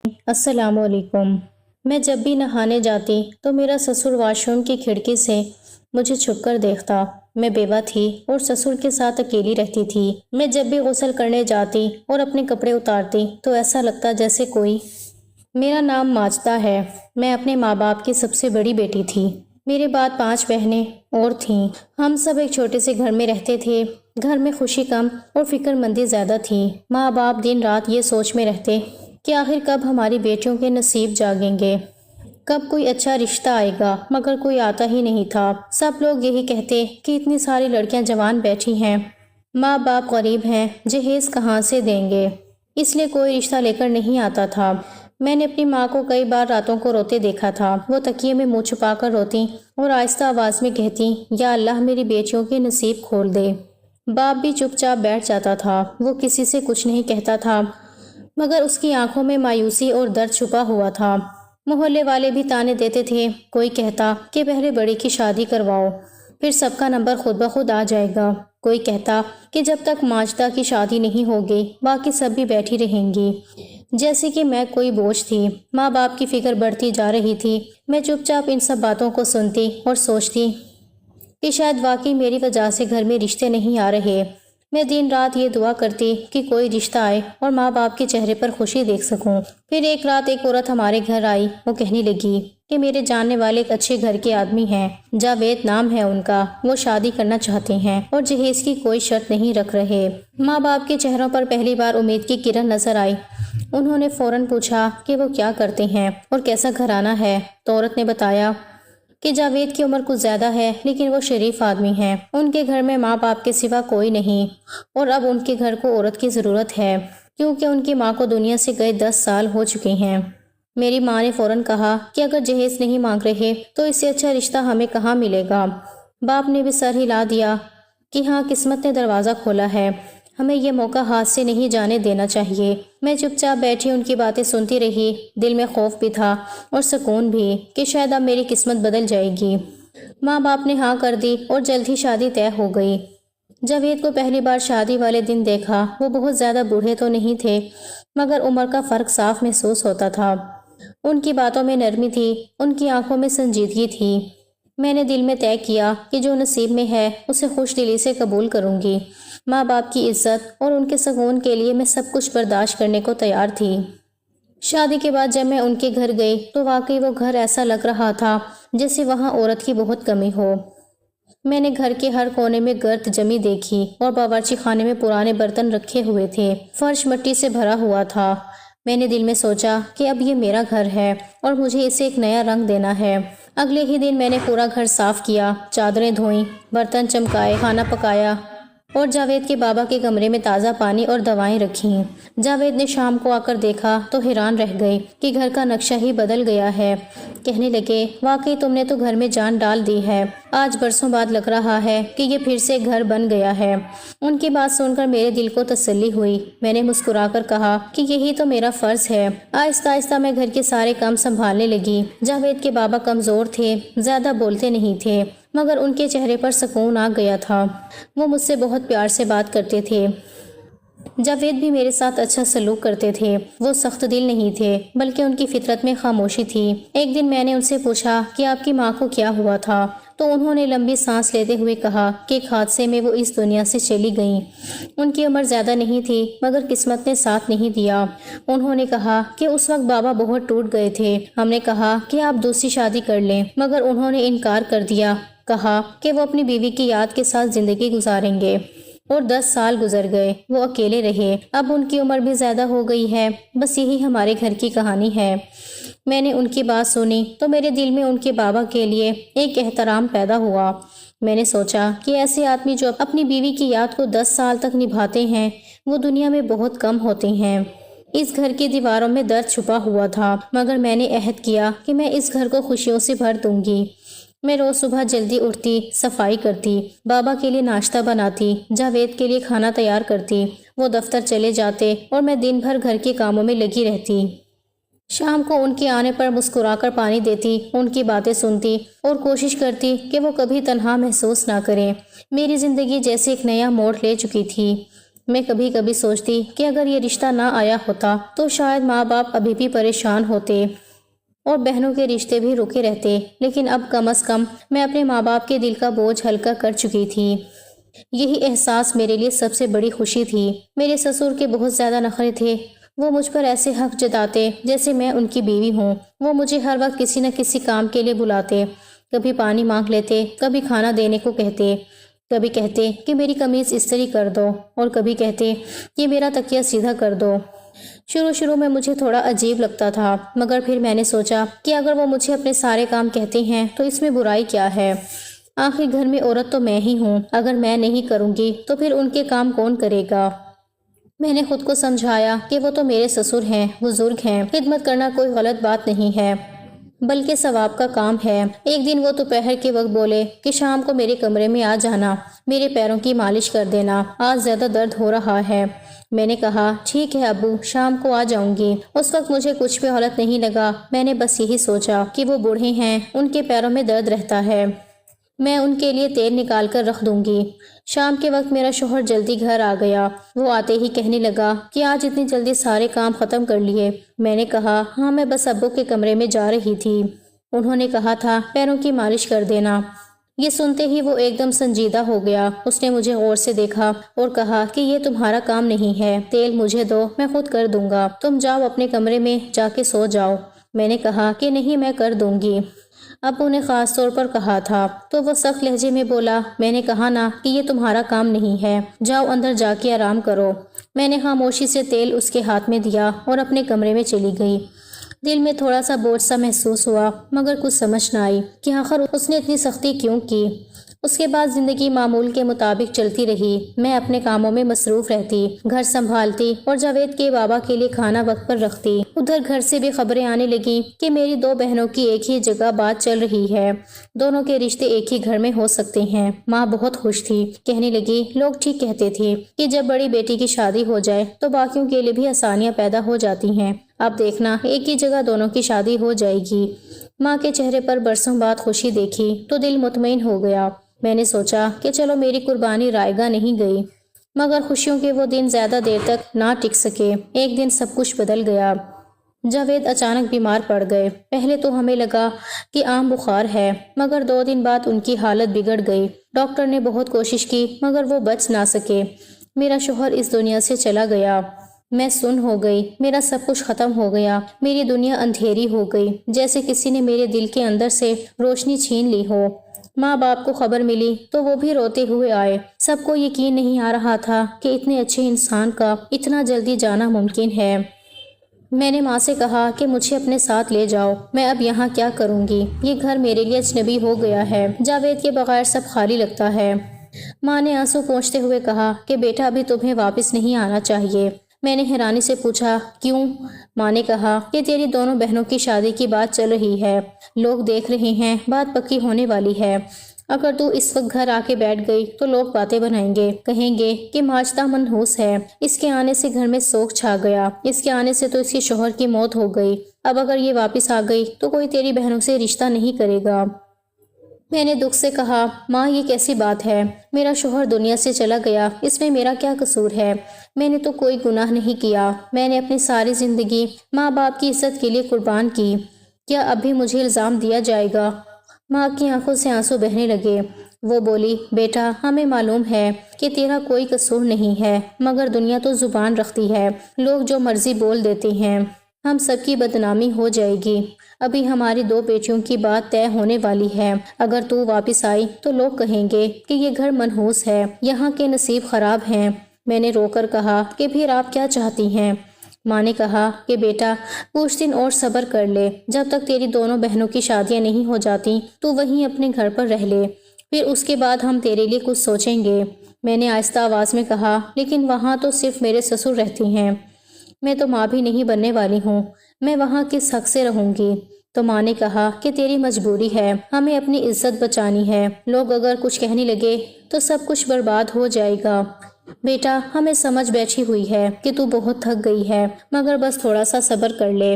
السلام علیکم۔ میں جب بھی نہانے جاتی تو میرا سسر واش روم کی کھڑکی سے مجھے چھپ کر دیکھتا۔ میں بیوہ تھی اور سسر کے ساتھ اکیلی رہتی تھی۔ میں جب بھی غسل کرنے جاتی اور اپنے کپڑے اتارتی تو ایسا لگتا جیسے کوئی میرا نام ماجدہ ہے۔ میں اپنے ماں باپ کی سب سے بڑی بیٹی تھی۔ میرے بعد 5 بہنیں اور تھیں۔ ہم سب ایک چھوٹے سے گھر میں رہتے تھے۔ گھر میں خوشی کم اور فکر مندی زیادہ تھی۔ ماں باپ دن رات یہ سوچ میں رہتے کہ آخر کب ہماری بیٹیوں کے نصیب جاگیں گے، کب کوئی اچھا رشتہ آئے گا، مگر کوئی آتا ہی نہیں تھا۔ سب لوگ یہی کہتے کہ اتنی ساری لڑکیاں جوان بیٹھی ہیں، ماں باپ غریب ہیں، جہیز کہاں سے دیں گے، اس لیے کوئی رشتہ لے کر نہیں آتا تھا۔ میں نے اپنی ماں کو کئی بار راتوں کو روتے دیکھا تھا۔ وہ تکیے میں منہ چھپا کر روتی اور آہستہ آواز میں کہتی، یا اللہ میری بیٹیوں کے نصیب کھول دے۔ باپ بھی چپ چاپ بیٹھ جاتا تھا۔ وہ کسی سے کچھ نہیں کہتا تھا، مگر اس کی آنکھوں میں مایوسی اور درد چھپا ہوا تھا۔ محلے والے بھی تانے دیتے تھے۔ کوئی کہتا کہ پہلے بڑی کی شادی کرواؤ، پھر سب کا نمبر خود بخود آ جائے گا۔ کوئی کہتا کہ جب تک ماجدہ کی شادی نہیں ہوگی باقی سب بھی بیٹھی رہیں گی، جیسے کہ میں کوئی بوجھ تھی۔ ماں باپ کی فکر بڑھتی جا رہی تھی۔ میں چپ چاپ ان سب باتوں کو سنتی اور سوچتی کہ شاید واقعی میری وجہ سے گھر میں رشتے نہیں آ رہے۔ میں دن رات یہ دعا کرتی کہ کوئی رشتہ آئے اور ماں باپ کے چہرے پر خوشی دیکھ سکوں۔ پھر ایک رات ایک عورت ہمارے گھر آئی۔ وہ کہنے لگی کہ میرے جاننے والے ایک اچھے گھر کے آدمی ہیں، جاوید نام ہے ان کا، وہ شادی کرنا چاہتے ہیں اور جہیز کی کوئی شرط نہیں رکھ رہے۔ ماں باپ کے چہروں پر پہلی بار امید کی کرن نظر آئی۔ انہوں نے فوراً پوچھا کہ وہ کیا کرتے ہیں اور کیسا گھرانہ ہے، تو عورت نے بتایا کہ جاوید کی عمر کچھ زیادہ ہے لیکن وہ شریف آدمی ہیں۔ ان کے گھر میں ماں باپ کے سوا کوئی نہیں اور اب ان کے گھر کو عورت کی ضرورت ہے کیونکہ ان کی ماں کو دنیا سے گئے 10 سال ہو چکے ہیں۔ میری ماں نے فوراً کہا کہ اگر جہیز نہیں مانگ رہے تو اس سے اچھا رشتہ ہمیں کہاں ملے گا۔ باپ نے بھی سر ہلا دیا کہ ہاں قسمت نے دروازہ کھولا ہے، ہمیں یہ موقع ہاتھ سے نہیں جانے دینا چاہیے۔ میں چپ چاپ بیٹھی ان کی باتیں سنتی رہی۔ دل میں خوف بھی تھا اور سکون بھی کہ شاید اب میری قسمت بدل جائے گی۔ ماں باپ نے ہاں کر دی اور جلد ہی شادی طے ہو گئی۔ جاوید کو پہلی بار شادی والے دن دیکھا۔ وہ بہت زیادہ بوڑھے تو نہیں تھے مگر عمر کا فرق صاف محسوس ہوتا تھا۔ ان کی باتوں میں نرمی تھی، ان کی آنکھوں میں سنجیدگی تھی۔ میں نے دل میں طے کیا کہ جو نصیب میں ہے اسے خوش دلی سے قبول کروں گی۔ ماں باپ کی عزت اور ان کے سکون کے لیے میں سب کچھ برداشت کرنے کو تیار تھی۔ شادی کے بعد جب میں ان کے گھر گئی تو واقعی وہ گھر ایسا لگ رہا تھا جیسے وہاں عورت کی بہت کمی ہو۔ میں نے گھر کے ہر کونے میں گرد جمی دیکھی اور باورچی خانے میں پرانے برتن رکھے ہوئے تھے۔ فرش مٹی سے بھرا ہوا تھا۔ میں نے دل میں سوچا کہ اب یہ میرا گھر ہے اور مجھے اسے ایک نیا رنگ دینا ہے۔ اگلے ہی دن میں نے پورا گھر صاف کیا، چادریں دھوئیں، برتن چمکائے، کھانا پکایا اور جاوید کے بابا کے کمرے میں تازہ پانی اور دوائیں رکھیں۔ جاوید نے شام کو آ کر دیکھا تو حیران رہ گئے کہ گھر کا نقشہ ہی بدل گیا ہے۔ کہنے لگے واقعی تم نے تو گھر میں جان ڈال دی ہے، آج برسوں بعد لگ رہا ہے کہ یہ پھر سے گھر بن گیا ہے۔ ان کی بات سن کر میرے دل کو تسلی ہوئی۔ میں نے مسکرا کر کہا کہ یہی تو میرا فرض ہے۔ آہستہ آہستہ میں گھر کے سارے کام سنبھالنے لگی۔ جاوید کے بابا کمزور تھے، زیادہ بولتے نہیں تھے مگر ان کے چہرے پر سکون آ گیا تھا۔ وہ مجھ سے بہت پیار سے بات کرتے تھے۔ جاوید بھی میرے ساتھ اچھا سلوک کرتے تھے۔ وہ سخت دل نہیں تھے بلکہ ان کی فطرت میں خاموشی تھی۔ ایک دن میں نے ان سے پوچھا کہ آپ کی ماں کو کیا ہوا تھا، تو انہوں نے لمبی سانس لیتے ہوئے کہا کہ ایک حادثے میں وہ اس دنیا سے چلی گئیں۔ ان کی عمر زیادہ نہیں تھی مگر قسمت نے ساتھ نہیں دیا۔ انہوں نے کہا کہ اس وقت بابا بہت ٹوٹ گئے تھے۔ ہم نے کہا کہ آپ دوسری شادی کر لیں مگر انہوں نے انکار کر دیا، کہا کہ وہ اپنی بیوی کی یاد کے ساتھ زندگی گزاریں گے۔ اور 10 سال گزر گئے، وہ اکیلے رہے۔ اب ان کی عمر بھی زیادہ ہو گئی ہے۔ بس یہی ہمارے گھر کی کہانی ہے۔ میں نے ان کی بات سنی تو میرے دل میں ان کے بابا کے لیے ایک احترام پیدا ہوا۔ میں نے سوچا کہ ایسے آدمی جو اپنی بیوی کی یاد کو 10 سال تک نبھاتے ہیں وہ دنیا میں بہت کم ہوتے ہیں۔ اس گھر کی دیواروں میں درد چھپا ہوا تھا مگر میں نے عہد کیا کہ میں اس گھر کو خوشیوں سے بھر دوں گی۔ میں روز صبح جلدی اٹھتی، صفائی کرتی، بابا کے لیے ناشتہ بناتی، جاوید کے لیے کھانا تیار کرتی۔ وہ دفتر چلے جاتے اور میں دن بھر گھر کے کاموں میں لگی رہتی۔ شام کو ان کے آنے پر مسکرا کر پانی دیتی، ان کی باتیں سنتی اور کوشش کرتی کہ وہ کبھی تنہا محسوس نہ کریں۔ میری زندگی جیسے ایک نیا موڑ لے چکی تھی۔ میں کبھی کبھی سوچتی کہ اگر یہ رشتہ نہ آیا ہوتا تو شاید ماں باپ ابھی بھی پریشان ہوتے اور بہنوں کے رشتے بھی رکے رہتے، لیکن اب کم از کم میں اپنے ماں باپ کے دل کا بوجھ ہلکا کر چکی تھی۔ یہی احساس میرے لیے سب سے بڑی خوشی تھی۔ میرے سسر کے بہت زیادہ نخرے تھے، وہ مجھ پر ایسے حق جتاتے جیسے میں ان کی بیوی ہوں۔ وہ مجھے ہر وقت کسی نہ کسی کام کے لیے بلاتے، کبھی پانی مانگ لیتے، کبھی کھانا دینے کو کہتے، کبھی کہتے کہ میری قمیض استری کر دو، اور کبھی کہتے کہ میرا تکیہ سیدھا کر دو۔ شروع میں مجھے تھوڑا عجیب لگتا تھا، مگر پھر میں نے سوچا کہ اگر وہ مجھے اپنے سارے کام کہتے ہیں تو اس میں برائی کیا ہے؟ آخر گھر میں عورت تو میں ہی ہوں، اگر میں نہیں کروں گی تو پھر ان کے کام کون کرے گا؟ میں نے خود کو سمجھایا کہ وہ تو میرے سسر ہیں، بزرگ ہیں، خدمت کرنا کوئی غلط بات نہیں ہے بلکہ ثواب کا کام ہے۔ ایک دن وہ دوپہر کے وقت بولے کہ شام کو میرے کمرے میں آ جانا، میرے پیروں کی مالش کر دینا، آج زیادہ درد ہو رہا ہے۔ میں نے کہا ٹھیک ہے ابو، شام کو آ جاؤں گی۔ اس وقت مجھے کچھ بھی غلط نہیں لگا، میں نے بس یہی سوچا کہ وہ بوڑھے ہیں، ان کے پیروں میں درد رہتا ہے، میں ان کے لیے تیل نکال کر رکھ دوں گی۔ شام کے وقت میرا شوہر جلدی گھر آ گیا۔ وہ آتے ہی کہنے لگا کہ آج اتنی جلدی سارے کام ختم کر لیے؟ میں نے کہا ہاں، میں بس ابو کے کمرے میں جا رہی تھی، انہوں نے کہا تھا پیروں کی مالش کر دینا۔ یہ سنتے ہی وہ ایک دم سنجیدہ ہو گیا۔ اس نے مجھے غور سے دیکھا اور کہا کہ یہ تمہارا کام نہیں ہے، تیل مجھے دو، میں خود کر دوں گا، تم جاؤ اپنے کمرے میں جا کے سو جاؤ۔ میں نے کہا کہ نہیں، میں کر دوں گی، ابو نے خاص طور پر کہا تھا۔ تو وہ سخت لہجے میں بولا، میں نے کہا نا کہ یہ تمہارا کام نہیں ہے، جاؤ اندر جا کے آرام کرو۔ میں نے خاموشی سے تیل اس کے ہاتھ میں دیا اور اپنے کمرے میں چلی گئی۔ دل میں تھوڑا سا بوجھ سا محسوس ہوا، مگر کچھ سمجھ نہ آئی کہ آخر اس نے اتنی سختی کیوں کی۔ اس کے بعد زندگی معمول کے مطابق چلتی رہی۔ میں اپنے کاموں میں مصروف رہتی، گھر سنبھالتی اور جاوید کے بابا کے لیے کھانا وقت پر رکھتی۔ ادھر گھر سے بھی خبریں آنے لگیں کہ میری دو بہنوں کی ایک ہی جگہ بات چل رہی ہے، دونوں کے رشتے ایک ہی گھر میں ہو سکتے ہیں۔ ماں بہت خوش تھی، کہنے لگی لوگ ٹھیک کہتے تھے کہ جب بڑی بیٹی کی شادی ہو جائے تو باقیوں کے لیے بھی آسانیاں پیدا ہو جاتی ہیں، اب دیکھنا ایک ہی جگہ دونوں کی شادی ہو جائے گی۔ ماں کے چہرے پر برسوں بعد خوشی دیکھی تو دل مطمئن ہو گیا۔ میں نے سوچا کہ چلو میری قربانی رائے گاہ نہیں گئی، مگر خوشیوں کے وہ دن زیادہ دیر تک نہ ٹک سکے۔ ایک دن سب کچھ بدل گیا۔ جاوید اچانک بیمار پڑ گئے۔ پہلے تو ہمیں لگا کہ عام بخار ہے، مگر 2 دن بعد ان کی حالت بگڑ گئی۔ ڈاکٹر نے بہت کوشش کی مگر وہ بچ نہ سکے۔ میرا شوہر اس دنیا سے چلا گیا، میں سن ہو گئی، میرا سب کچھ ختم ہو گیا، میری دنیا اندھیری ہو گئی، جیسے کسی نے میرے دل کے اندر سے روشنی چھین لی ہو۔ ماں باپ کو خبر ملی تو وہ بھی روتے ہوئے آئے۔ سب کو یقین نہیں آ رہا تھا کہ اتنے اچھے انسان کا اتنا جلدی جانا ممکن ہے۔ میں نے ماں سے کہا کہ مجھے اپنے ساتھ لے جاؤ، میں اب یہاں کیا کروں گی، یہ گھر میرے لیے اجنبی ہو گیا ہے، جاوید کے بغیر سب خالی لگتا ہے۔ ماں نے آنسو پونچھتے ہوئے کہا کہ بیٹا ابھی تمہیں واپس نہیں آنا چاہیے۔ میں نے حیرانی سے پوچھا کیوں؟ ماں نے کہا کہ تیری دونوں بہنوں کی شادی کی بات چل رہی ہے، لوگ دیکھ رہے ہیں، بات پکی ہونے والی ہے۔ اگر تو اس وقت گھر آ کے بیٹھ گئی تو لوگ باتیں بنائیں گے، کہیں گے کہ ماجدہ منحوس ہے، اس کے آنے سے گھر میں سوگ چھا گیا، اس کے آنے سے تو اس کے شوہر کی موت ہو گئی، اب اگر یہ واپس آ گئی تو کوئی تیری بہنوں سے رشتہ نہیں کرے گا۔ میں نے دکھ سے کہا ماں یہ کیسی بات ہے، میرا شوہر دنیا سے چلا گیا، اس میں میرا کیا قصور ہے، میں نے تو کوئی گناہ نہیں کیا، میں نے اپنی ساری زندگی ماں باپ کی عزت کے لیے قربان کی، کیا اب بھی مجھے الزام دیا جائے گا؟ ماں کی آنکھوں سے آنسو بہنے لگے۔ وہ بولی بیٹا ہمیں معلوم ہے کہ تیرا کوئی قصور نہیں ہے، مگر دنیا تو زبان رکھتی ہے، لوگ جو مرضی بول دیتے ہیں، ہم سب کی بدنامی ہو جائے گی۔ ابھی ہماری 2 بیٹیوں کی بات طے ہونے والی ہے، اگر تو واپس آئی تو لوگ کہیں گے کہ یہ گھر منحوس ہے، یہاں کے نصیب خراب ہیں۔ میں نے رو کر کہا کہ پھر آپ کیا چاہتی ہیں؟ ماں نے کہا کہ بیٹا کچھ دن اور صبر کر لے، جب تک تیری دونوں بہنوں کی شادیاں نہیں ہو جاتی تو وہیں اپنے گھر پر رہ لے، پھر اس کے بعد ہم تیرے لیے کچھ سوچیں گے۔ میں نے آہستہ آواز میں کہا لیکن وہاں تو صرف میرے سسر رہتے ہیں، میں تو ماں بھی نہیں بننے والی ہوں، میں وہاں کس حق سے رہوں گی؟ تو ماں نے کہا کہ تیری مجبوری ہے، ہمیں اپنی عزت بچانی ہے، لوگ اگر کچھ کہنے لگے تو سب کچھ برباد ہو جائے گا۔ بیٹا ہمیں سمجھ بیٹھی ہوئی ہے کہ تو بہت تھک گئی ہے، مگر بس تھوڑا سا صبر کر لے۔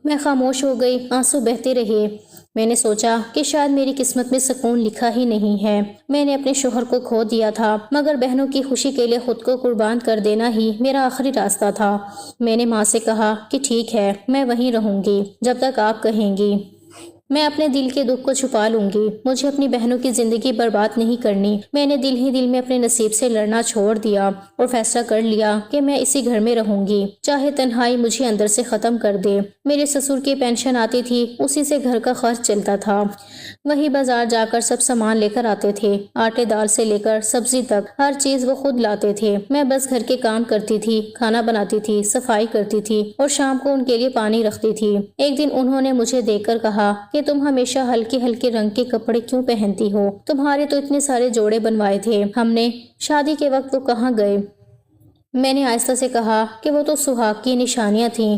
میں خاموش ہو گئی، آنسو بہتے رہے۔ میں نے سوچا کہ شاید میری قسمت میں سکون لکھا ہی نہیں ہے۔ میں نے اپنے شوہر کو کھو دیا تھا، مگر بہنوں کی خوشی کے لیے خود کو قربان کر دینا ہی میرا آخری راستہ تھا۔ میں نے ماں سے کہا کہ ٹھیک ہے، میں وہیں رہوں گی جب تک آپ کہیں گی۔ میں اپنے دل کے دکھ کو چھپا لوں گی، مجھے اپنی بہنوں کی زندگی برباد نہیں کرنی۔ میں نے دل ہی دل میں اپنے نصیب سے لڑنا چھوڑ دیا اور فیصلہ کر لیا کہ میں اسی گھر میں رہوں گی، چاہے تنہائی مجھے اندر سے ختم کر دے۔ میرے سسر کی پینشن آتی تھی، اسی سے گھر کا خرچ چلتا تھا۔ وہی بازار جا کر سب سامان لے کر آتے تھے، آٹے دال سے لے کر سبزی تک ہر چیز وہ خود لاتے تھے۔ میں بس گھر کے کام کرتی تھی، کھانا بناتی تھی، صفائی کرتی تھی اور شام کو ان کے لیے پانی رکھتی تھی۔ ایک دن انہوں نے مجھے دیکھ کر کہا کہ تم ہمیشہ ہلکے ہلکے رنگ کے کپڑے کیوں پہنتی ہو؟ تمہارے تو اتنے سارے جوڑے بنوائے تھے ہم نے، شادی کے وقت وہ کہاں گئے؟ میں نے آہستہ سے کہا کہ وہ تو سہاگ کی نشانیاں تھیں،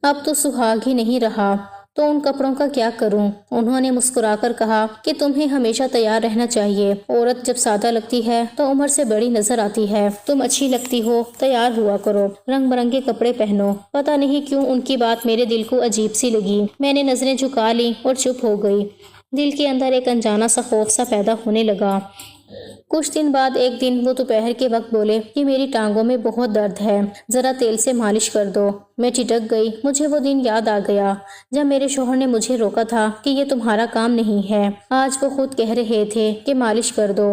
اب تو سہاگ ہی نہیں رہا، تو ان کپڑوں کا کیا کروں؟ انہوں نے مسکرا کر کہا کہ تمہیں ہمیشہ تیار رہنا چاہیے، عورت جب سادہ لگتی ہے تو عمر سے بڑی نظر آتی ہے، تم اچھی لگتی ہو، تیار ہوا کرو، رنگ برنگے کپڑے پہنو۔ پتہ نہیں کیوں ان کی بات میرے دل کو عجیب سی لگی۔ میں نے نظریں جھکا لی اور چپ ہو گئی۔ دل کے اندر ایک انجانا سا خوف سا پیدا ہونے لگا۔ کچھ دن بعد ایک دن وہ دوپہر کے وقت بولے کہ میری ٹانگوں میں بہت درد ہے، ذرا تیل سے مالش کر دو۔ میں ٹھٹک گئی، مجھے وہ دن یاد آ گیا جب میرے شوہر نے مجھے روکا تھا کہ یہ تمہارا کام نہیں ہے۔ آج وہ خود کہہ رہے تھے کہ مالش کر دو۔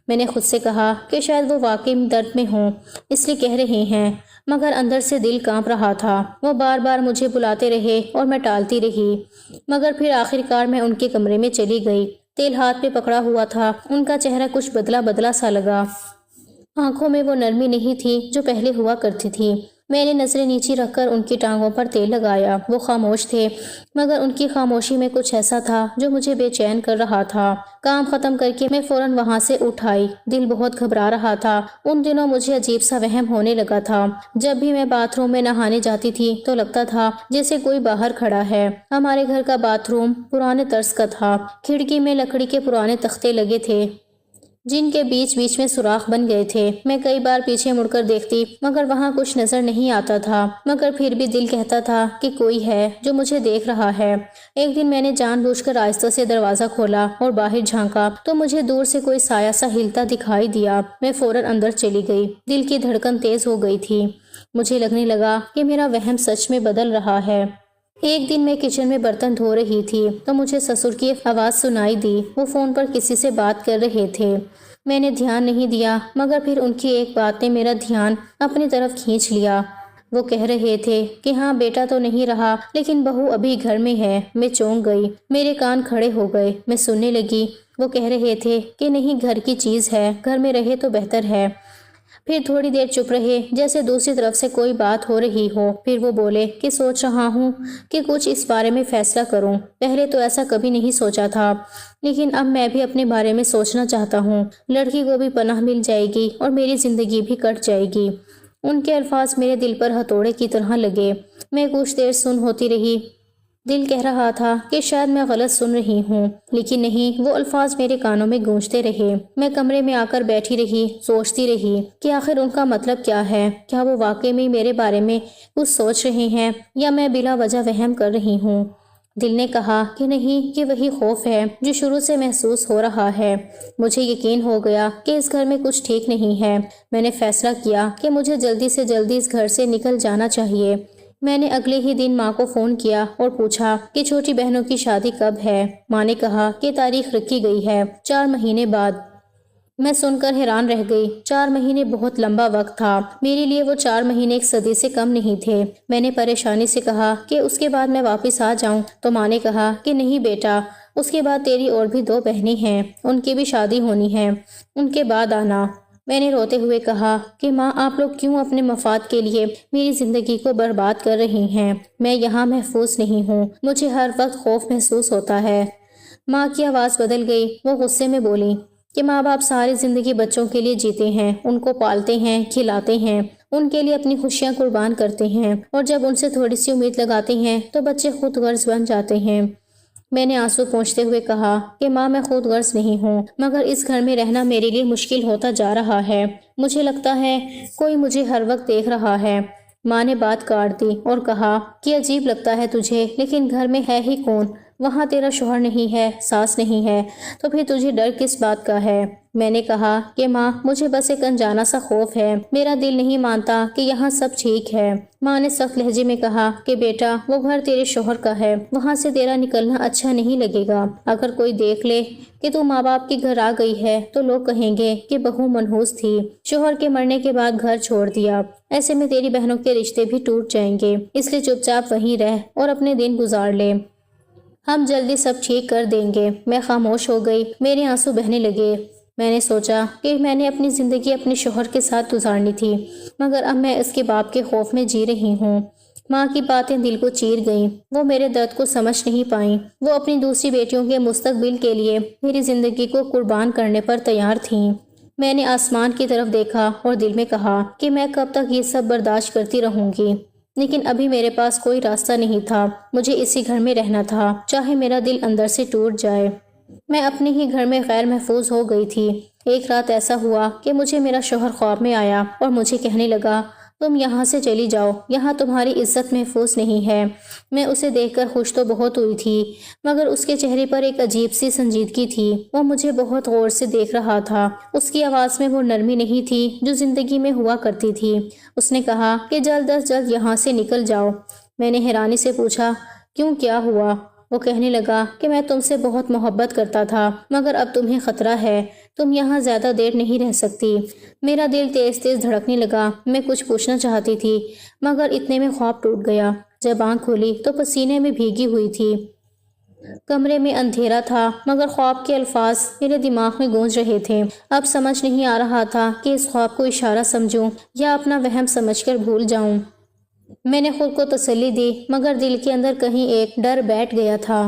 میں نے خود سے کہا کہ شاید وہ واقعی درد میں ہوں، اس لیے کہہ رہے ہیں، مگر اندر سے دل کانپ رہا تھا۔ وہ بار بار مجھے بلاتے رہے اور میں ٹالتی رہی، مگر پھر آخرکار میں ان کے کمرے میں چلی گئی۔ تیل ہاتھ پہ پکڑا ہوا تھا، ان کا چہرہ کچھ بدلا بدلا سا لگا، آنکھوں میں وہ نرمی نہیں تھی جو پہلے ہوا کرتی تھی۔ میں نے نظریں نیچی رکھ کر ان کی ٹانگوں پر تیل لگایا۔ وہ خاموش تھے، مگر ان کی خاموشی میں کچھ ایسا تھا جو مجھے بے چین کر رہا تھا۔ کام ختم کر کے میں فوراً وہاں سے اٹھ آئی۔ دل بہت گھبرا رہا تھا۔ ان دنوں مجھے عجیب سا وہم ہونے لگا تھا۔ جب بھی میں باتھ روم میں نہانے جاتی تھی تو لگتا تھا جیسے کوئی باہر کھڑا ہے۔ ہمارے گھر کا باتھ روم پرانے طرز کا تھا، کھڑکی میں لکڑی کے پرانے تختے لگے تھے جن کے بیچ بیچ میں سوراخ بن گئے تھے۔ میں کئی بار پیچھے مڑ کر دیکھتی مگر وہاں کچھ نظر نہیں آتا تھا، مگر پھر بھی دل کہتا تھا کہ کوئی ہے جو مجھے دیکھ رہا ہے۔ ایک دن میں نے جان بوجھ کر آہستہ سے دروازہ کھولا اور باہر جھانکا تو مجھے دور سے کوئی سایہ سا ہلتا دکھائی دیا۔ میں فوراً اندر چلی گئی۔ دل کی دھڑکن تیز ہو گئی تھی، مجھے لگنے لگا کہ میرا وہم سچ میں بدل رہا ہے۔ ایک دن میں کچن میں برتن دھو رہی تھی تو مجھے سسر کی آواز سنائی دی، وہ فون پر کسی سے بات کر رہے تھے۔ میں نے دھیان نہیں دیا، مگر پھر ان کی ایک بات نے میرا دھیان اپنی طرف کھینچ لیا۔ وہ کہہ رہے تھے کہ ہاں بیٹا تو نہیں رہا لیکن بہو ابھی گھر میں ہے۔ میں چونک گئی، میرے کان کھڑے ہو گئے۔ میں سننے لگی، وہ کہہ رہے تھے کہ نہیں گھر کی چیز ہے، گھر میں رہے تو بہتر ہے۔ پھر تھوڑی دیر چپ رہے جیسے دوسری طرف سے کوئی بات ہو رہی ہو، پھر وہ بولے کہ سوچ رہا ہوں کہ کچھ اس بارے میں فیصلہ کروں۔ پہلے تو ایسا کبھی نہیں سوچا تھا، لیکن اب میں بھی اپنے بارے میں سوچنا چاہتا ہوں۔ لڑکی کو بھی پناہ مل جائے گی اور میری زندگی بھی کٹ جائے گی۔ ان کے الفاظ میرے دل پر ہتھوڑے کی طرح لگے۔ میں کچھ دیر سن ہوتی رہی۔ دل کہہ رہا تھا کہ شاید میں غلط سن رہی ہوں، لیکن نہیں، وہ الفاظ میرے کانوں میں گونجتے رہے۔ میں کمرے میں آ کر بیٹھی رہی، سوچتی رہی کہ آخر ان کا مطلب کیا ہے۔ کیا وہ واقعی میں میرے بارے میں کچھ سوچ رہے ہیں یا میں بلا وجہ وہم کر رہی ہوں؟ دل نے کہا کہ نہیں، یہ وہی خوف ہے جو شروع سے محسوس ہو رہا ہے۔ مجھے یقین ہو گیا کہ اس گھر میں کچھ ٹھیک نہیں ہے۔ میں نے فیصلہ کیا کہ مجھے جلدی سے جلدی اس گھر سے نکل جانا چاہیے۔ میں نے اگلے ہی دن ماں کو فون کیا اور پوچھا کہ چھوٹی بہنوں کی شادی کب ہے۔ ماں نے کہا کہ تاریخ رکھی گئی ہے 4 مہینے بعد۔ میں سن کر حیران رہ گئی۔ 4 مہینے بہت لمبا وقت تھا، میرے لیے وہ 4 مہینے ایک صدی سے کم نہیں تھے۔ میں نے پریشانی سے کہا کہ اس کے بعد میں واپس آ جاؤں تو ماں نے کہا کہ نہیں بیٹا، اس کے بعد تیری اور بھی 2 بہنیں ہیں، ان کی بھی شادی ہونی ہے، ان کے بعد آنا۔ میں نے روتے ہوئے کہا کہ ماں آپ لوگ کیوں اپنے مفاد کے لیے میری زندگی کو برباد کر رہی ہیں؟ میں یہاں محفوظ نہیں ہوں، مجھے ہر وقت خوف محسوس ہوتا ہے۔ ماں کی آواز بدل گئی، وہ غصے میں بولی کہ ماں باپ ساری زندگی بچوں کے لیے جیتے ہیں، ان کو پالتے ہیں، کھلاتے ہیں، ان کے لیے اپنی خوشیاں قربان کرتے ہیں، اور جب ان سے تھوڑی سی امید لگاتے ہیں تو بچے خود غرض بن جاتے ہیں۔ میں نے آنسو پونچھتے ہوئے کہا کہ ماں میں خود غرض نہیں ہوں، مگر اس گھر میں رہنا میرے لیے مشکل ہوتا جا رہا ہے۔ مجھے لگتا ہے کوئی مجھے ہر وقت دیکھ رہا ہے۔ ماں نے بات کاٹ دی اور کہا کہ عجیب لگتا ہے تجھے، لیکن گھر میں ہے ہی کون؟ وہاں تیرا شوہر نہیں ہے، ساس نہیں ہے، تو پھر تجھے ڈر کس بات کا ہے؟ میں نے کہا کہ ماں مجھے بس ایک انجانا سا خوف ہے، میرا دل نہیں مانتا کہ یہاں سب ٹھیک ہے۔ ماں نے سخت لہجے میں کہا کہ بیٹا وہ گھر تیرے شوہر کا ہے، وہاں سے تیرا نکلنا اچھا نہیں لگے گا۔ اگر کوئی دیکھ لے کہ تو ماں باپ کے گھر آ گئی ہے تو لوگ کہیں گے کہ بہو منحوس تھی، شوہر کے مرنے کے بعد گھر چھوڑ دیا، ایسے میں تیری بہنوں کے رشتے بھی ٹوٹ جائیں گے، اس لیے چپ چاپ وہیں رہ اور اپنے دن گزار لے، ہم جلدی سب ٹھیک کر دیں گے۔ میں خاموش ہو گئی، میرے آنسو بہنے لگے۔ میں نے سوچا کہ میں نے اپنی زندگی اپنے شوہر کے ساتھ گزارنی تھی، مگر اب میں اس کے باپ کے خوف میں جی رہی ہوں۔ ماں کی باتیں دل کو چیر گئیں، وہ میرے درد کو سمجھ نہیں پائیں، وہ اپنی دوسری بیٹیوں کے مستقبل کے لیے میری زندگی کو قربان کرنے پر تیار تھیں۔ میں نے آسمان کی طرف دیکھا اور دل میں کہا کہ میں کب تک یہ سب برداشت کرتی رہوں گی، لیکن ابھی میرے پاس کوئی راستہ نہیں تھا، مجھے اسی گھر میں رہنا تھا، چاہے میرا دل اندر سے ٹوٹ جائے۔ میں اپنے ہی گھر میں غیر محفوظ ہو گئی تھی۔ ایک رات ایسا ہوا کہ مجھے میرا شوہر خواب میں آیا اور مجھے کہنے لگا تم یہاں سے چلی جاؤ، یہاں تمہاری عزت محفوظ نہیں ہے۔ میں اسے دیکھ کر خوش تو بہت ہوئی تھی، مگر اس کے چہرے پر ایک عجیب سی سنجیدگی تھی، وہ مجھے بہت غور سے دیکھ رہا تھا، اس کی آواز میں وہ نرمی نہیں تھی جو زندگی میں ہوا کرتی تھی۔ اس نے کہا کہ جلد از جلد یہاں سے نکل جاؤ۔ میں نے حیرانی سے پوچھا کیوں، کیا ہوا؟ وہ کہنے لگا کہ میں تم سے بہت محبت کرتا تھا، مگر اب تمہیں خطرہ ہے، تم یہاں زیادہ دیر نہیں رہ سکتی۔ میرا دل تیز تیز دھڑکنے لگا، میں کچھ پوچھنا چاہتی تھی، مگر اتنے میں خواب ٹوٹ گیا۔ جب آنکھ کھولی تو پسینے میں بھیگی ہوئی تھی، کمرے میں اندھیرا تھا، مگر خواب کے الفاظ میرے دماغ میں گونج رہے تھے۔ اب سمجھ نہیں آ رہا تھا کہ اس خواب کو اشارہ سمجھوں یا اپنا وہم سمجھ کر بھول جاؤں۔ میں نے خود کو تسلی دی، مگر دل کے اندر کہیں ایک ڈر بیٹھ گیا تھا۔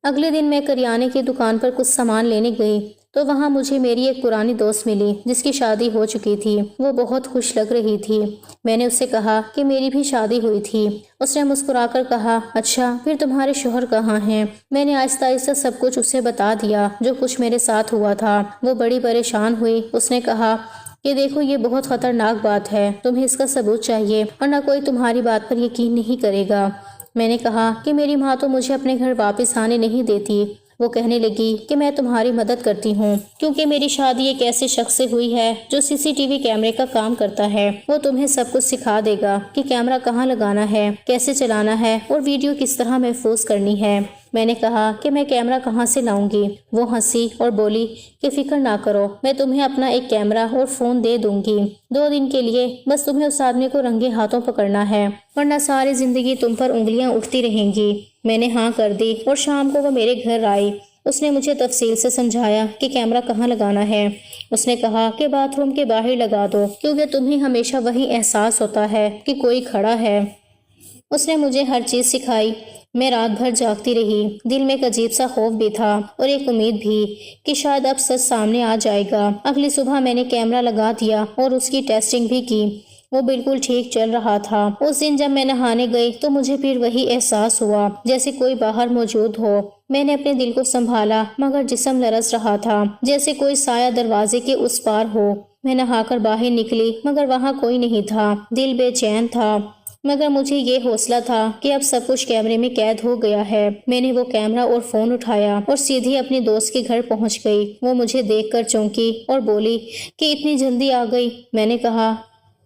اگلے دن میں کریانے کی دکان پر کچھ سامان لینے گئی تو وہاں مجھے میری ایک پرانی دوست ملی جس کی شادی ہو چکی تھی، وہ بہت خوش لگ رہی تھی۔ میں نے اس سے کہا کہ میری بھی شادی ہوئی تھی۔ اس نے مسکرا کر کہا اچھا، پھر تمہارے شوہر کہاں ہیں؟ میں نے آہستہ آہستہ سب کچھ اسے بتا دیا جو کچھ میرے ساتھ ہوا تھا۔ وہ بڑی پریشان ہوئی، اس نے کہا کہ دیکھو یہ بہت خطرناک بات ہے، تمہیں اس کا ثبوت چاہیے ورنہ کوئی تمہاری بات پر یقین نہیں کرے گا۔ میں نے کہا کہ میری ماں تو مجھے اپنے گھر واپس آنے نہیں دیتی۔ وہ کہنے لگی کہ میں تمہاری مدد کرتی ہوں کیونکہ میری شادی ایک ایسے شخص سے ہوئی ہے جو CCTV کیمرے کا کام کرتا ہے، وہ تمہیں سب کچھ سکھا دے گا کہ کیمرہ کہاں لگانا ہے، کیسے چلانا ہے اور ویڈیو کس طرح محفوظ کرنی ہے۔ میں نے کہا کہ میں کیمرہ کہاں سے لاؤں گی؟ وہ ہنسی اور بولی کہ فکر نہ کرو، میں تمہیں اپنا ایک کیمرہ اور فون دے دوں گی 2 دن کے لیے، بس تمہیں اس آدمی کو رنگے ہاتھوں پکڑنا ہے ورنہ ساری زندگی تم پر انگلیاں اٹھتی رہیں گی۔ میں نے ہاں کر دی اور شام کو وہ میرے گھر آئی۔ اس نے مجھے تفصیل سے سمجھایا کہ کیمرہ کہاں لگانا ہے۔ اس نے کہا کہ باتھ روم کے باہر لگا دو کیونکہ تمہیں ہمیشہ وہی احساس ہوتا ہے کہ کوئی کھڑا ہے۔ اس نے مجھے ہر چیز سکھائی۔ میں رات بھر جاگتی رہی، دل میں ایک عجیب سا خوف بھی تھا اور ایک امید بھی کہ شاید اب سچ سامنے آ جائے گا۔ اگلی صبح میں نے کیمرہ لگا دیا اور اس کی ٹیسٹنگ بھی کی، وہ بالکل ٹھیک چل رہا تھا۔ اس دن جب میں نہانے گئی تو مجھے پھر وہی احساس ہوا جیسے کوئی باہر موجود ہو۔ میں نے اپنے دل کو سنبھالا مگر جسم لرز رہا تھا جیسے کوئی سایہ دروازے کے اس پار ہو۔ میں نہا کر باہر نکلی مگر وہاں کوئی نہیں تھا، دل بے چین تھا، مگر مجھے یہ حوصلہ تھا کہ اب سب کچھ کیمرے میں قید ہو گیا ہے۔ میں نے وہ کیمرہ اور فون اٹھایا اور سیدھی اپنی دوست کے گھر پہنچ گئی۔ وہ مجھے دیکھ کر چونکی اور بولی کہ اتنی جلدی آ گئی؟ میں نے کہا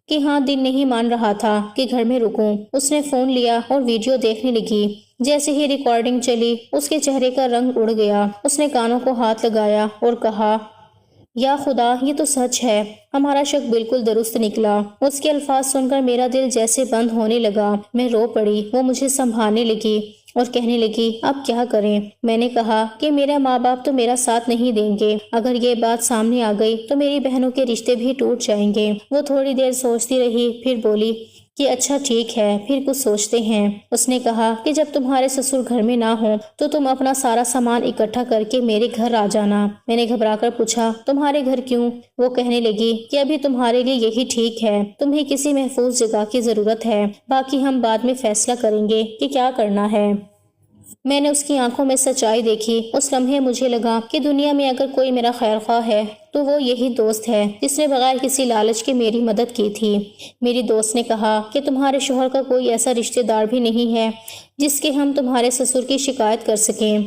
کہ ہاں، دل نہیں مان رہا تھا کہ گھر میں رکوں۔ اس نے فون لیا اور ویڈیو دیکھنے لگی۔ جیسے ہی ریکارڈنگ چلی اس کے چہرے کا رنگ اڑ گیا، اس نے کانوں کو ہاتھ لگایا اور کہا یا خدا، یہ تو سچ ہے، ہمارا شک بالکل درست نکلا۔ اس کے الفاظ سن کر میرا دل جیسے بند ہونے لگا، میں رو پڑی۔ وہ مجھے سنبھالنے لگی اور کہنے لگی اب کیا کریں؟ میں نے کہا کہ میرا ماں باپ تو میرا ساتھ نہیں دیں گے، اگر یہ بات سامنے آ گئی تو میری بہنوں کے رشتے بھی ٹوٹ جائیں گے۔ وہ تھوڑی دیر سوچتی رہی، پھر بولی کہ اچھا ٹھیک ہے، پھر کچھ سوچتے ہیں۔ اس نے کہا کہ جب تمہارے سسر گھر میں نہ ہوں تو تم اپنا سارا سامان اکٹھا کر کے میرے گھر آ جانا۔ میں نے گھبرا کر پوچھا تمہارے گھر کیوں؟ وہ کہنے لگی کہ ابھی تمہارے لیے یہی ٹھیک ہے، تمہیں کسی محفوظ جگہ کی ضرورت ہے، باقی ہم بعد میں فیصلہ کریں گے کہ کیا کرنا ہے۔ میں نے اس کی آنکھوں میں سچائی دیکھی۔ اس لمحے مجھے لگا کہ دنیا میں اگر کوئی میرا خیر خواہ ہے تو وہ یہی دوست ہے جس نے بغیر کسی لالچ کے میری مدد کی تھی۔ میری دوست نے کہا کہ تمہارے شوہر کا کوئی ایسا رشتہ دار بھی نہیں ہے جس کے ہم تمہارے سسر کی شکایت کر سکیں۔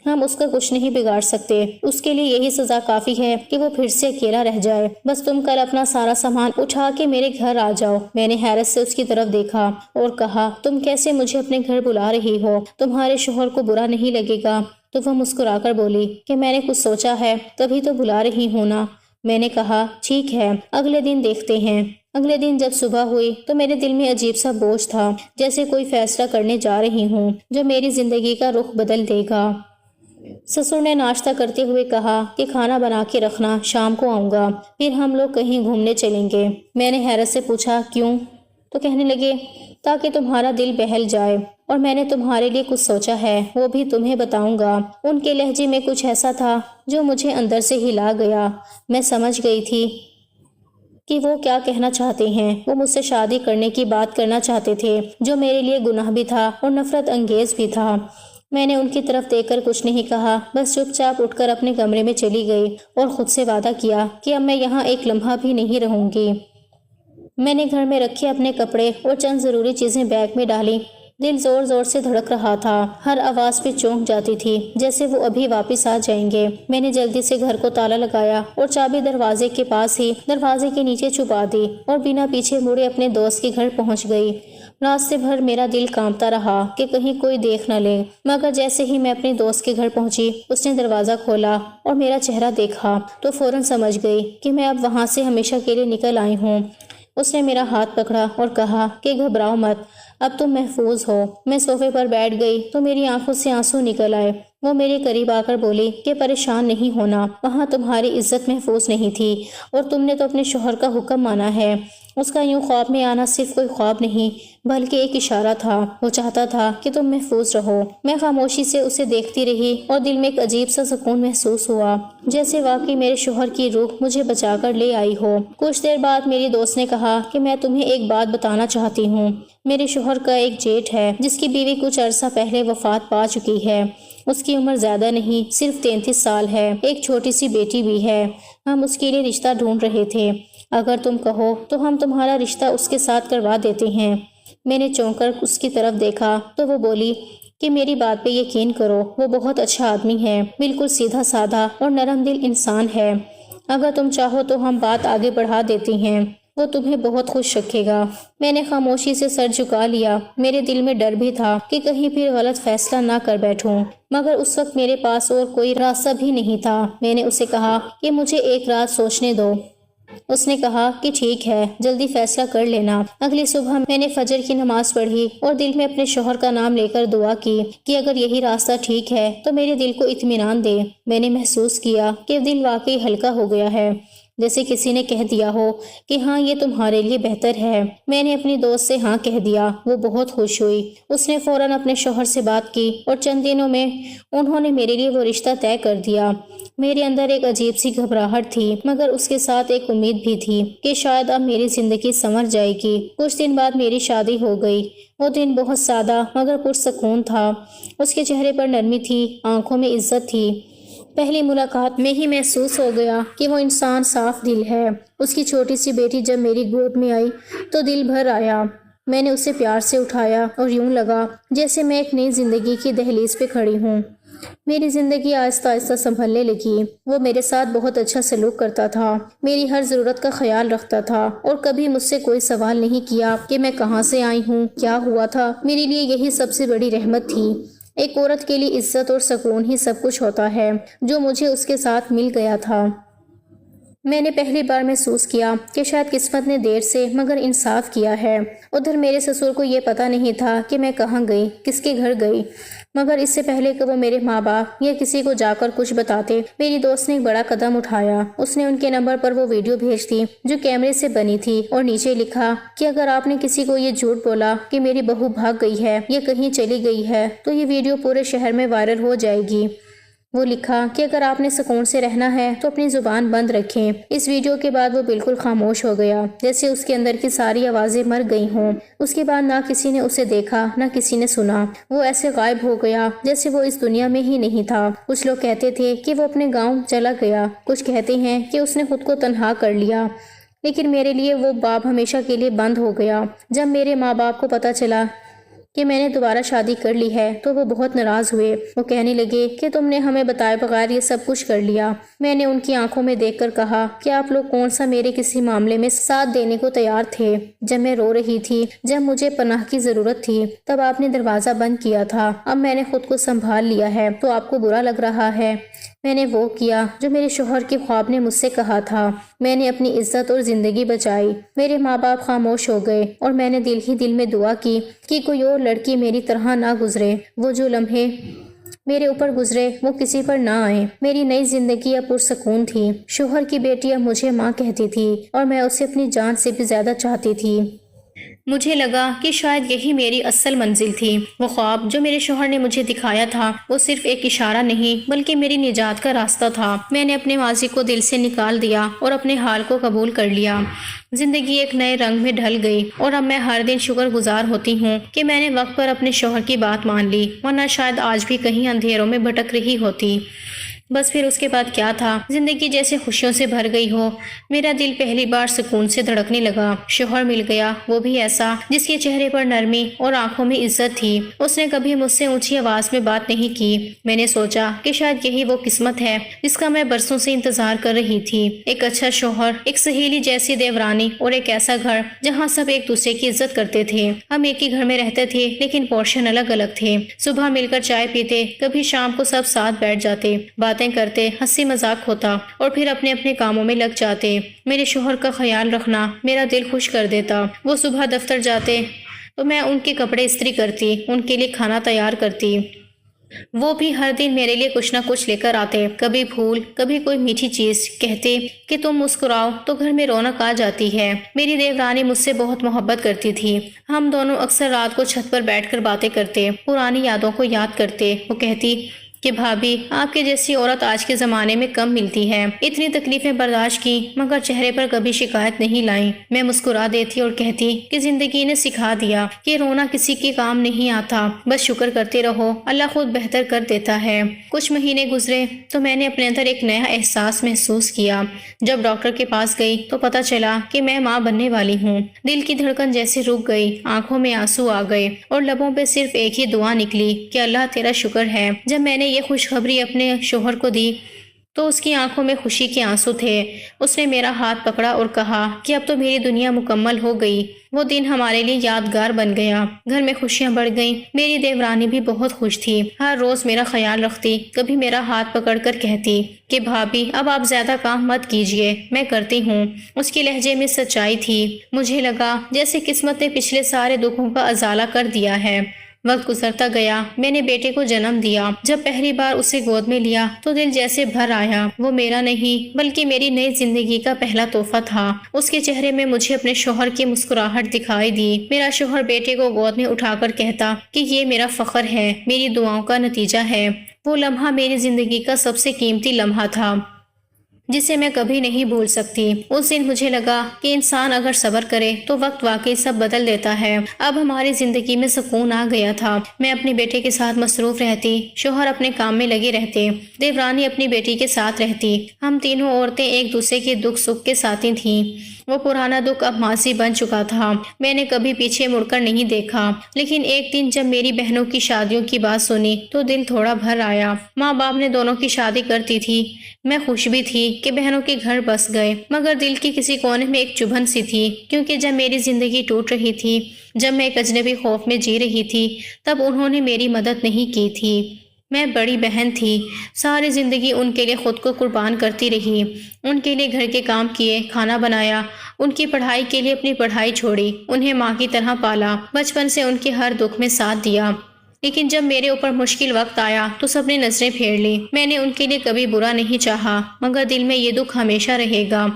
ہم اس کا کچھ نہیں بگاڑ سکتے، اس کے لیے یہی سزا کافی ہے کہ وہ پھر سے اکیلا رہ جائے۔ بس تم کل اپنا سارا سامان اٹھا کے میرے گھر آ جاؤ۔ میں نے حیرت سے اس کی طرف دیکھا اور کہا، تم کیسے مجھے اپنے گھر بلا رہی ہو؟ تمہارے شوہر کو برا نہیں لگے گا؟ تو وہ مسکرا کر بولی کہ میں نے کچھ سوچا ہے تبھی تو بلا رہی ہوں نا۔ میں نے کہا ٹھیک ہے، اگلے دن دیکھتے ہیں۔ اگلے دن جب صبح ہوئی تو میرے دل میں عجیب سا بوجھ تھا، جیسے کوئی فیصلہ کرنے جا رہی ہوں جو میری زندگی کا رخ بدل دے گا۔ سسر نے ناشتہ کرتے ہوئے کہا کہ کھانا بنا کے رکھنا، شام کو آؤں گا، پھر ہم لوگ کہیں گھومنے چلیں گے۔ میں نے حیرت سے پوچھا کیوں؟ تو کہنے لگے تاکہ تمہارا دل بہل جائے، اور میں نے تمہارے لیے کچھ سوچا ہے، وہ بھی تمہیں بتاؤں گا۔ ان کے لہجے میں کچھ ایسا تھا جو مجھے اندر سے ہلا گیا۔ میں سمجھ گئی تھی کہ وہ کیا کہنا چاہتے ہیں۔ وہ مجھ سے شادی کرنے کی بات کرنا چاہتے تھے، جو میرے لیے گناہ بھی تھا اور نفرت انگیز بھی تھا۔ میں نے ان کی طرف دیکھ کر کچھ نہیں کہا، بس چپ چاپ اٹھ کر اپنے کمرے میں چلی گئی اور خود سے وعدہ کیا کہ اب میں یہاں ایک لمحہ بھی نہیں رہوں گی۔ میں نے گھر میں رکھے اپنے کپڑے اور چند ضروری چیزیں بیگ میں ڈالی۔ دل زور زور سے دھڑک رہا تھا، ہر آواز پہ چونک جاتی تھی جیسے وہ ابھی واپس آ جائیں گے۔ میں نے جلدی سے گھر کو تالا لگایا اور چابی دروازے کے پاس ہی دروازے کے نیچے چھپا دی اور بنا پیچھے مڑے اپنے دوست کے گھر پہنچ گئی۔ راستے بھر میرا دل کانپتا رہا کہ کہیں کوئی دیکھ نہ لے، مگر جیسے ہی میں اپنے دوست کے گھر پہنچی اس نے دروازہ کھولا اور میرا چہرہ دیکھا تو فوراً سمجھ گئی کہ میں اب وہاں سے ہمیشہ کے لیے نکل آئی ہوں۔ اس نے میرا ہاتھ پکڑا اور کہا کہ گھبراؤ مت، اب تم محفوظ ہو۔ میں صوفے پر بیٹھ گئی تو میری آنکھوں سے آنسو نکل آئے۔ وہ میرے قریب آ کر بولی کہ پریشان نہیں ہونا، وہاں تمہاری عزت محفوظ نہیں تھی اور تم نے تو اپنے شوہر کا حکم مانا ہے۔ اس کا یوں خواب میں آنا صرف کوئی خواب نہیں بلکہ ایک اشارہ تھا، وہ چاہتا تھا کہ تم محفوظ رہو۔ میں خاموشی سے اسے دیکھتی رہی اور دل میں ایک عجیب سا سکون محسوس ہوا، جیسے واقعی میرے شوہر کی روح مجھے بچا کر لے آئی ہو۔ کچھ دیر بعد میری دوست نے کہا کہ میں تمہیں ایک بات بتانا چاہتی ہوں۔ میرے شوہر کا ایک جیٹ ہے جس کی بیوی کچھ عرصہ پہلے وفات پا چکی ہے۔ اس کی عمر زیادہ نہیں، صرف 33 سال ہے، ایک چھوٹی سی بیٹی بھی ہے۔ ہم اس کے لیے رشتہ ڈھونڈ رہے تھے، اگر تم کہو تو ہم تمہارا رشتہ اس کے ساتھ کروا دیتے ہیں۔ میں نے چونک کر اس کی طرف دیکھا تو وہ بولی کہ میری بات پہ یقین کرو، وہ بہت اچھا آدمی ہے، بالکل سیدھا سادہ اور نرم دل انسان ہے۔ اگر تم چاہو تو ہم بات آگے بڑھا دیتے ہیں، وہ تمہیں بہت خوش رکھے گا۔ میں نے خاموشی سے سر جھکا لیا۔ میرے دل میں ڈر بھی تھا کہ کہیں پھر غلط فیصلہ نہ کر بیٹھوں، مگر اس وقت میرے پاس اور کوئی راستہ بھی نہیں تھا۔ میں نے اسے کہا کہ مجھے ایک رات سوچنے دو۔ اس نے کہا کہ ٹھیک ہے، جلدی فیصلہ کر لینا۔ اگلی صبح میں نے فجر کی نماز پڑھی اور دل میں اپنے شوہر کا نام لے کر دعا کی کہ اگر یہی راستہ ٹھیک ہے تو میرے دل کو اطمینان دے۔ میں نے محسوس کیا کہ دل واقعی ہلکا ہو گیا ہے، جیسے کسی نے کہہ دیا ہو کہ ہاں یہ تمہارے لیے بہتر ہے۔ میں نے اپنی دوست سے ہاں کہہ دیا، وہ بہت خوش ہوئی۔ اس نے فوراً اپنے شوہر سے بات کی اور چند دنوں میں انہوں نے میرے لیے وہ رشتہ طے کر دیا۔ میرے اندر ایک عجیب سی گھبراہٹ تھی، مگر اس کے ساتھ ایک امید بھی تھی کہ شاید اب میری زندگی سنور جائے گی۔ کچھ دن بعد میری شادی ہو گئی۔ وہ دن بہت سادہ مگر پرسکون تھا۔ اس کے چہرے پر نرمی تھی، آنکھوں میں عزت تھی۔ پہلی ملاقات میں ہی محسوس ہو گیا کہ وہ انسان صاف دل ہے۔ اس کی چھوٹی سی بیٹی جب میری گود میں آئی تو دل بھر آیا۔ میں نے اسے پیار سے اٹھایا اور یوں لگا جیسے میں ایک نئی زندگی کی دہلیز پہ کھڑی ہوں۔ میری زندگی آہستہ آہستہ سنبھلنے لگی۔ وہ میرے ساتھ بہت اچھا سلوک کرتا تھا، میری ہر ضرورت کا خیال رکھتا تھا اور کبھی مجھ سے کوئی سوال نہیں کیا کہ میں کہاں سے آئی ہوں، کیا ہوا تھا۔ میرے لیے یہی سب سے بڑی رحمت تھی۔ ایک عورت کے لیے عزت اور سکون ہی سب کچھ ہوتا ہے، جو مجھے اس کے ساتھ مل گیا تھا۔ میں نے پہلی بار محسوس کیا کہ شاید قسمت نے دیر سے مگر انصاف کیا ہے۔ ادھر میرے سسر کو یہ پتہ نہیں تھا کہ میں کہاں گئی، کس کے گھر گئی، مگر اس سے پہلے کہ وہ میرے ماں باپ یا کسی کو جا کر کچھ بتاتے، میری دوست نے ایک بڑا قدم اٹھایا۔ اس نے ان کے نمبر پر وہ ویڈیو بھیج دی جو کیمرے سے بنی تھی اور نیچے لکھا کہ اگر آپ نے کسی کو یہ جھوٹ بولا کہ میری بہو بھاگ گئی ہے یا کہیں چلی گئی ہے تو یہ ویڈیو پورے شہر میں وائرل ہو جائے گی۔ وہ لکھا کہ اگر آپ نے سکون سے رہنا ہے تو اپنی زبان بند رکھیں۔ اس ویڈیو کے بعد وہ بالکل خاموش ہو گیا، جیسے اس کے اندر کی ساری آوازیں مر گئی ہوں۔ اس کے بعد نہ کسی نے اسے دیکھا نہ کسی نے سنا، وہ ایسے غائب ہو گیا جیسے وہ اس دنیا میں ہی نہیں تھا۔ کچھ لوگ کہتے تھے کہ وہ اپنے گاؤں چلا گیا، کچھ کہتے ہیں کہ اس نے خود کو تنہا کر لیا، لیکن میرے لیے وہ باب ہمیشہ کے لیے بند ہو گیا۔ جب میرے ماں باپ کو پتا چلا کہ میں نے دوبارہ شادی کر لی ہے تو وہ بہت ناراض ہوئے۔ وہ کہنے لگے کہ تم نے ہمیں بتائے بغیر یہ سب کچھ کر لیا۔ میں نے ان کی آنکھوں میں دیکھ کر کہا کہ آپ لوگ کون سا میرے کسی معاملے میں ساتھ دینے کو تیار تھے؟ جب میں رو رہی تھی، جب مجھے پناہ کی ضرورت تھی، تب آپ نے دروازہ بند کیا تھا۔ اب میں نے خود کو سنبھال لیا ہے تو آپ کو برا لگ رہا ہے؟ میں نے وہ کیا جو میرے شوہر کے خواب نے مجھ سے کہا تھا۔ میں نے اپنی عزت اور زندگی بچائی۔ میرے ماں باپ خاموش ہو گئے اور میں نے دل ہی دل میں دعا کی کہ کوئی اور لڑکی میری طرح نہ گزرے۔ وہ جو لمحے میرے اوپر گزرے وہ کسی پر نہ آئے۔ میری نئی زندگی اب پرسکون تھی۔ شوہر کی بیٹی اب مجھے ماں کہتی تھی اور میں اسے اپنی جان سے بھی زیادہ چاہتی تھی۔ مجھے لگا کہ شاید یہی میری اصل منزل تھی۔ وہ خواب جو میرے شوہر نے مجھے دکھایا تھا وہ صرف ایک اشارہ نہیں بلکہ میری نجات کا راستہ تھا۔ میں نے اپنے ماضی کو دل سے نکال دیا اور اپنے حال کو قبول کر لیا۔ زندگی ایک نئے رنگ میں ڈھل گئی اور اب میں ہر دن شکر گزار ہوتی ہوں کہ میں نے وقت پر اپنے شوہر کی بات مان لی، ورنہ شاید آج بھی کہیں اندھیروں میں بھٹک رہی ہوتی۔ بس پھر اس کے بعد کیا تھا؟ زندگی جیسے خوشیوں سے بھر گئی ہو۔ میرا دل پہلی بار سکون سے دھڑکنے لگا۔ شوہر مل گیا، وہ بھی ایسا جس کے چہرے پر نرمی اور آنکھوں میں عزت تھی۔ اس نے کبھی مجھ سے اونچی آواز میں بات نہیں کی۔ میں نے سوچا کہ شاید یہی وہ قسمت ہے جس کا میں برسوں سے انتظار کر رہی تھی۔ ایک اچھا شوہر، ایک سہیلی جیسی دیورانی اور ایک ایسا گھر جہاں سب ایک دوسرے کی عزت کرتے تھے۔ ہم ایک ہی گھر میں رہتے تھے لیکن پورشن الگ الگ تھے۔ صبح مل کر چائے پیتے، کبھی شام کو سب ساتھ بیٹھ جاتے، باتیں کرتے، ہنسی مذاق ہوتا اور پھر اپنے اپنے کاموں میں لگ جاتے۔ میرے شوہر کا خیال رکھنا میرا دل خوش کر دیتا۔ وہ صبح دفتر جاتے تو میں ان کے کپڑے استری کرتی، ان کے لیے کھانا تیار کرتی۔ وہ بھی ہر دن میرے لیے کچھ نہ کچھ لے کر آتے، کبھی پھول، کبھی کوئی میٹھی چیز۔ کہتے کہ تم مسکراؤ تو گھر میں رونق آ جاتی ہے۔ میری دیورانی مجھ سے بہت محبت کرتی تھی۔ ہم دونوں اکثر رات کو چھت پر بیٹھ کر باتیں کرتے، پرانی یادوں کو یاد کرتے۔ وہ کہتی کہ بھابی، آپ کے جیسی عورت آج کے زمانے میں کم ملتی ہے۔ اتنی تکلیفیں برداشت کی مگر چہرے پر کبھی شکایت نہیں لائی۔ میں مسکرا دیتی اور کہتی کہ زندگی نے سکھا دیا کہ رونا کسی کے کام نہیں آتا، بس شکر کرتے رہو، اللہ خود بہتر کر دیتا ہے۔ کچھ مہینے گزرے تو میں نے اپنے اندر ایک نیا احساس محسوس کیا۔ جب ڈاکٹر کے پاس گئی تو پتہ چلا کہ میں ماں بننے والی ہوں۔ دل کی دھڑکن جیسے رک گئی، آنکھوں میں آنسو آ گئے اور لبوں پہ صرف ایک ہی دعا نکلی کہ اللہ تیرا شکر ہے۔ جب میں نے یہ خوشخبری اپنے شوہر کو دی تو اس کی آنکھوں میں خوشی کے آنسو تھے۔ اس نے میرا ہاتھ پکڑا اور کہا کہ اب تو میری دنیا مکمل ہو گئی۔ وہ دن ہمارے لیے یادگار بن گیا۔ گھر میں خوشیاں بڑھ گئیں۔ میری دیورانی بھی بہت خوش تھی، ہر روز میرا خیال رکھتی، کبھی میرا ہاتھ پکڑ کر کہتی کہ بھابی اب آپ زیادہ کام مت کیجیے، میں کرتی ہوں۔ اس کے لہجے میں سچائی تھی۔ مجھے لگا جیسے قسمت نے پچھلے سارے دکھوں کا ازالہ کر دیا ہے۔ وقت گزرتا گیا، میں نے بیٹے کو جنم دیا۔ جب پہلی بار اسے گود میں لیا تو دل جیسے بھر آیا۔ وہ میرا نہیں بلکہ میری نئی زندگی کا پہلا تحفہ تھا۔ اس کے چہرے میں مجھے اپنے شوہر کی مسکراہٹ دکھائی دی۔ میرا شوہر بیٹے کو گود میں اٹھا کر کہتا کہ یہ میرا فخر ہے، میری دعاؤں کا نتیجہ ہے۔ وہ لمحہ میری زندگی کا سب سے قیمتی لمحہ تھا جسے میں کبھی نہیں بھول سکتی۔ اس دن مجھے لگا کہ انسان اگر صبر کرے تو وقت واقعی سب بدل دیتا ہے۔ اب ہماری زندگی میں سکون آ گیا تھا۔ میں اپنے بیٹے کے ساتھ مصروف رہتی، شوہر اپنے کام میں لگے رہتے، دیورانی اپنی بیٹی کے ساتھ رہتی۔ ہم تینوں عورتیں ایک دوسرے کے دکھ سکھ کے ساتھی تھیں۔ وہ پرانا دکھ اب ماضی بن چکا تھا۔ میں نے کبھی پیچھے مڑ کر نہیں دیکھا، لیکن ایک دن جب میری بہنوں کی شادیوں کی بات سنی تو دل تھوڑا بھر آیا۔ ماں باپ نے دونوں کی شادی کرتی تھی۔ میں خوش بھی تھی کہ بہنوں کے گھر بس گئے، مگر دل کی کسی کونے میں ایک چبھن سی تھی، کیونکہ جب میری زندگی ٹوٹ رہی تھی، جب میں ایک اجنبی خوف میں جی رہی تھی، تب انہوں نے میری مدد نہیں کی تھی۔ میں بڑی بہن تھی، ساری زندگی ان کے لیے خود کو قربان کرتی رہی، ان کے لیے گھر کے کام کیے، کھانا بنایا، ان کی پڑھائی کے لیے اپنی پڑھائی چھوڑی، انہیں ماں کی طرح پالا، بچپن سے ان کے ہر دکھ میں ساتھ دیا۔ لیکن جب میرے اوپر مشکل وقت آیا تو سب نے نظریں پھیر لی۔ میں نے ان کے لیے کبھی برا نہیں چاہا، مگر دل میں یہ دکھ ہمیشہ رہے گا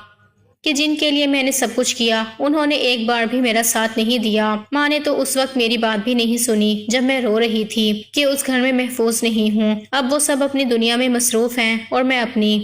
کہ جن کے لیے میں نے سب کچھ کیا انہوں نے ایک بار بھی میرا ساتھ نہیں دیا۔ ماں نے تو اس وقت میری بات بھی نہیں سنی جب میں رو رہی تھی کہ اس گھر میں محفوظ نہیں ہوں۔ اب وہ سب اپنی دنیا میں مصروف ہیں اور میں اپنی۔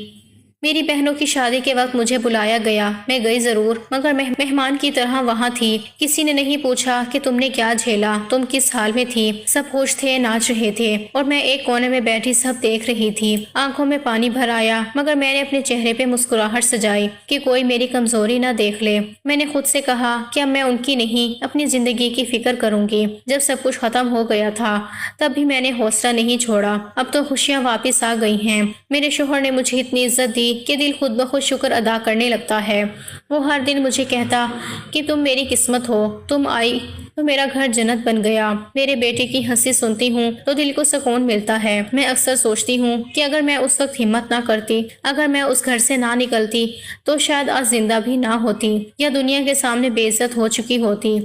میری بہنوں کی شادی کے وقت مجھے بلایا گیا، میں گئی ضرور، مگر مہمان کی طرح وہاں تھی۔ کسی نے نہیں پوچھا کہ تم نے کیا جھیلا، تم کس حال میں تھی۔ سب خوش تھے، ناچ رہے تھے اور میں ایک کونے میں بیٹھی سب دیکھ رہی تھی۔ آنکھوں میں پانی بھر آیا، مگر میں نے اپنے چہرے پہ مسکراہٹ سجائی کہ کوئی میری کمزوری نہ دیکھ لے۔ میں نے خود سے کہا کہ اب میں ان کی نہیں اپنی زندگی کی فکر کروں گی۔ جب سب کچھ ختم ہو گیا تھا تب بھی میں نے حوصلہ نہیں چھوڑا۔ اب تو خوشیاں واپس آ گئی ہیں۔ میرے شوہر نے مجھے اتنی عزت دی کہ دل خود بخود شکر ادا کرنے لگتا ہے۔ وہ ہر دن مجھے کہتا کہ تم میری قسمت ہو، تم آئی تو میرا گھر جنت بن گیا۔ میرے بیٹے کی ہنسی سنتی ہوں تو دل کو سکون ملتا ہے۔ میں اکثر سوچتی ہوں کہ اگر میں اس وقت ہمت نہ کرتی، اگر میں اس گھر سے نہ نکلتی تو شاید آج زندہ بھی نہ ہوتی یا دنیا کے سامنے بے عزت ہو چکی ہوتی۔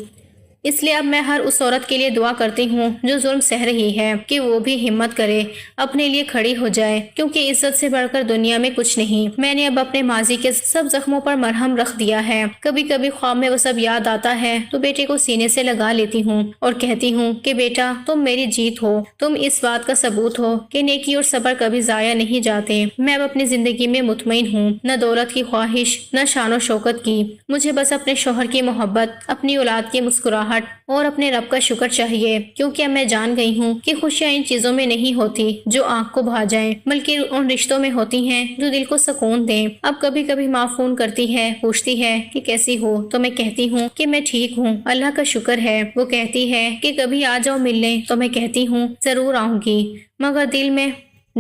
اس لیے اب میں ہر اس عورت کے لیے دعا کرتی ہوں جو ظلم سہ رہی ہے کہ وہ بھی ہمت کرے، اپنے لیے کھڑی ہو جائے، کیونکہ عزت سے بڑھ کر دنیا میں کچھ نہیں۔ میں نے اب اپنے ماضی کے سب زخموں پر مرہم رکھ دیا ہے۔ کبھی کبھی خواب میں وہ سب یاد آتا ہے تو بیٹے کو سینے سے لگا لیتی ہوں اور کہتی ہوں کہ بیٹا تم میری جیت ہو، تم اس بات کا ثبوت ہو کہ نیکی اور صبر کبھی ضائع نہیں جاتے۔ میں اب اپنی زندگی میں مطمئن ہوں، نہ دولت کی خواہش نہ شان و شوکت کی۔ مجھے بس اپنے شوہر کی محبت، اپنی اولاد کی مسکراہٹ اور اپنے رب کا شکر چاہیے، کیونکہ اب میں جان گئی ہوں کہ خوشیاں ان چیزوں میں نہیں ہوتی جو آنکھ کو بھا جائیں، بلکہ ان رشتوں میں ہوتی ہیں جو دل کو سکون دیں۔ اب کبھی کبھی ماں فون کرتی ہے، پوچھتی ہے کہ کیسی ہو تو میں کہتی ہوں کہ میں ٹھیک ہوں، اللہ کا شکر ہے۔ وہ کہتی ہے کہ کبھی آ جاؤ ملنے تو میں کہتی ہوں ضرور آؤں گی، مگر دل میں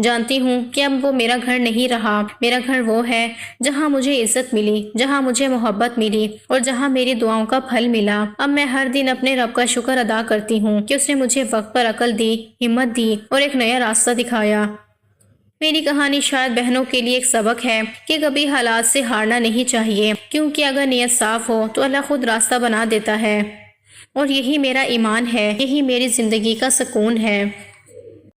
جانتی ہوں کہ اب وہ میرا گھر نہیں رہا۔ میرا گھر وہ ہے جہاں مجھے عزت ملی، جہاں مجھے محبت ملی اور جہاں میری دعاؤں کا پھل ملا۔ اب میں ہر دن اپنے رب کا شکر ادا کرتی ہوں کہ اس نے مجھے وقت پر عقل دی، ہمت دی اور ایک نیا راستہ دکھایا۔ میری کہانی شاید بہنوں کے لیے ایک سبق ہے کہ کبھی حالات سے ہارنا نہیں چاہیے، کیونکہ اگر نیت صاف ہو تو اللہ خود راستہ بنا دیتا ہے، اور یہی میرا ایمان ہے، یہی میری زندگی کا سکون ہے۔